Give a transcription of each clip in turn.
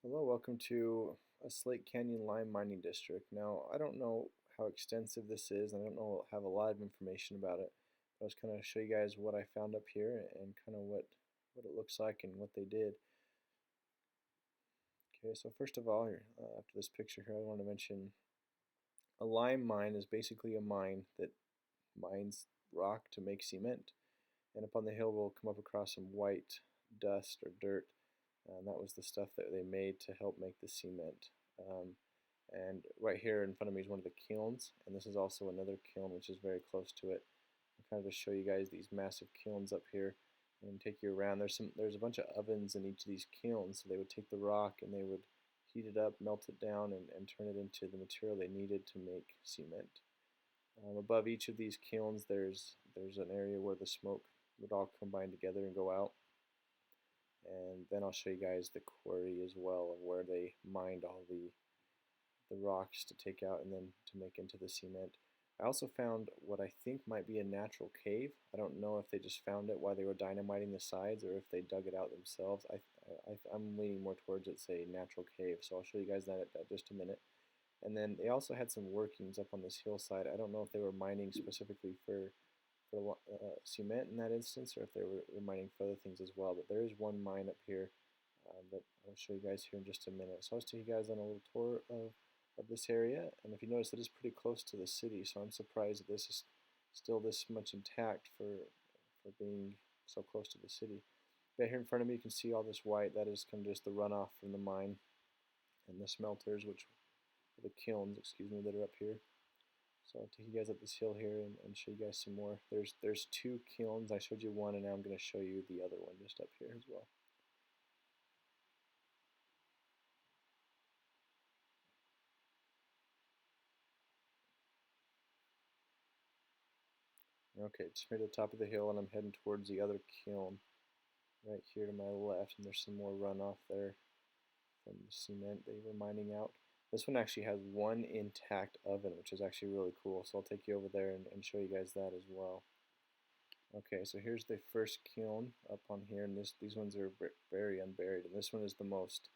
Hello, welcome to a Slate Canyon lime mining district. Now, I don't know how extensive this is, and I don't know have a lot of information about it. But I was kind of show you guys what I found up here and kind of what it looks like and what they did. Okay, so first of all, here after this picture here, I want to mention a lime mine is basically a mine that mines rock to make cement. And up on the hill, we'll come up across some white dust or dirt, and that was the stuff that they made to help make the cement. And right here in front of me is one of the kilns, and this is also another kiln which is very close to it. I'll kind of just show you guys these massive kilns up here and take you around. There's a bunch of ovens in each of these kilns, so they would take the rock and they would heat it up, melt it down, and turn it into the material they needed to make cement. Above each of these kilns, there's an area where the smoke would all combine together and go out. And then I'll show you guys the quarry as well of where they mined all the rocks to take out and then to make into the cement. I also found what I think might be a natural cave. I don't know if they just found it while they were dynamiting the sides or if they dug it out themselves. I'm leaning more towards it's a natural cave, so I'll show you guys that in just a minute. And then they also had some workings up on this hillside. I don't know if they were mining specifically for cement in that instance, or if they were mining for other things as well. But there is one mine up here that I'll show you guys here in just a minute. So I'll take you guys on a little tour of this area, and if you notice, it is pretty close to the city, so I'm surprised that this is still this much intact for being so close to the city. Right here in front of me, you can see all this white. That is kind of just the runoff from the mine and the smelters, which the kilns, excuse me, that are up here. So I'll take you guys up this hill here and show you guys some more. There's two kilns. I showed you one, and now I'm going to show you the other one just up here as well. Okay, just made to the top of the hill, and I'm heading towards the other kiln right here to my left, and there's some more runoff there from the cement they were mining out. This one actually has one intact oven, which is actually really cool, so I'll take you over there and show you guys that as well. Okay, so here's the first kiln up on here, and these ones are very unburied, and this one is the most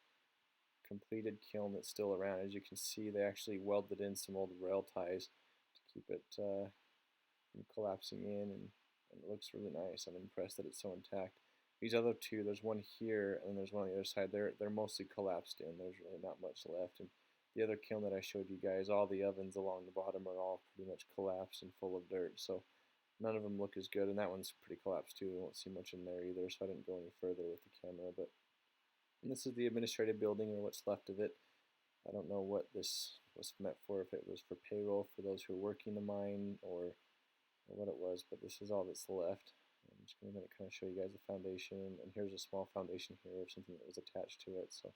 completed kiln that's still around. As you can see, they actually welded in some old rail ties to keep it from collapsing in, and it looks really nice. I'm impressed that it's so intact. These other two, there's one here and there's one on the other side. They're mostly collapsed in. There's really not much left. And the other kiln that I showed you guys, all the ovens along the bottom are all pretty much collapsed and full of dirt. So none of them look as good, and that one's pretty collapsed too. You won't see much in there either, so I didn't go any further with the camera. But this is the administrative building, or what's left of it. I don't know what this was meant for, if it was for payroll for those who are working the mine, or what it was, but this is all that's left. I'm just going to kind of show you guys the foundation, and here's a small foundation here of something that was attached to it, so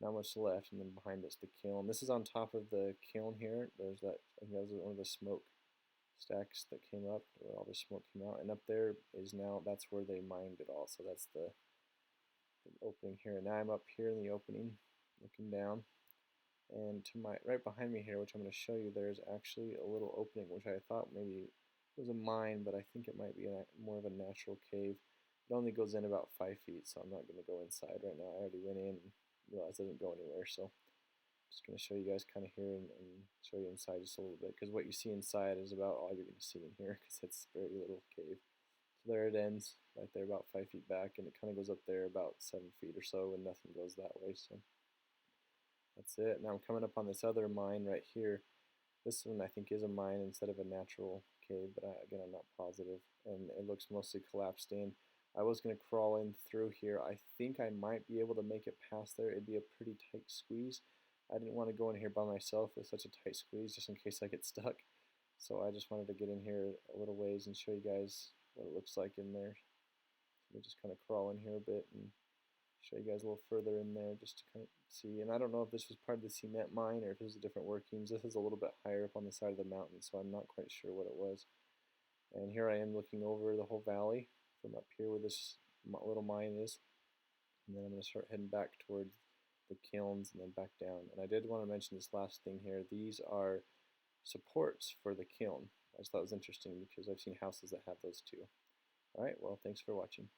not much left. And then behind us the kiln. This is on top of the kiln here. There's that, I think that was one of the smoke stacks that came up, where all the smoke came out, and up there is now, that's where they mined it all. So that's the opening here, and now I'm up here in the opening looking down, and to my right behind me here, which I'm going to show you, there's actually a little opening which I thought maybe was a mine, but I think it might be more of a natural cave. It only goes in about 5 feet, so I'm not going to go inside right now. I already went in and realized it didn't go anywhere, so I'm just going to show you guys kind of here and show you inside just a little bit, because what you see inside is about all you're going to see in here, because it's a very little cave. So there it ends, right there about 5 feet back, and it kind of goes up there about 7 feet or so, and nothing goes that way, so that's it. Now I'm coming up on this other mine right here. This one I think is a mine instead of a natural cave, but again, I'm not positive, and it looks mostly collapsed in. I was going to crawl in through here. I think I might be able to make it past there. It'd be a pretty tight squeeze. I didn't want to go in here by myself with such a tight squeeze just in case I get stuck. So I just wanted to get in here a little ways and show you guys what it looks like in there. Let me just kind of crawl in here a bit and show you guys a little further in there just to kind of see. And I don't know if this was part of the cement mine or if it was a different workings. This is a little bit higher up on the side of the mountain, so I'm not quite sure what it was. And here I am looking over the whole valley from up here where this little mine is. And then I'm going to start heading back towards the kilns and then back down. And I did want to mention this last thing here. These are supports for the kiln. I just thought it was interesting because I've seen houses that have those too. Alright, well, thanks for watching.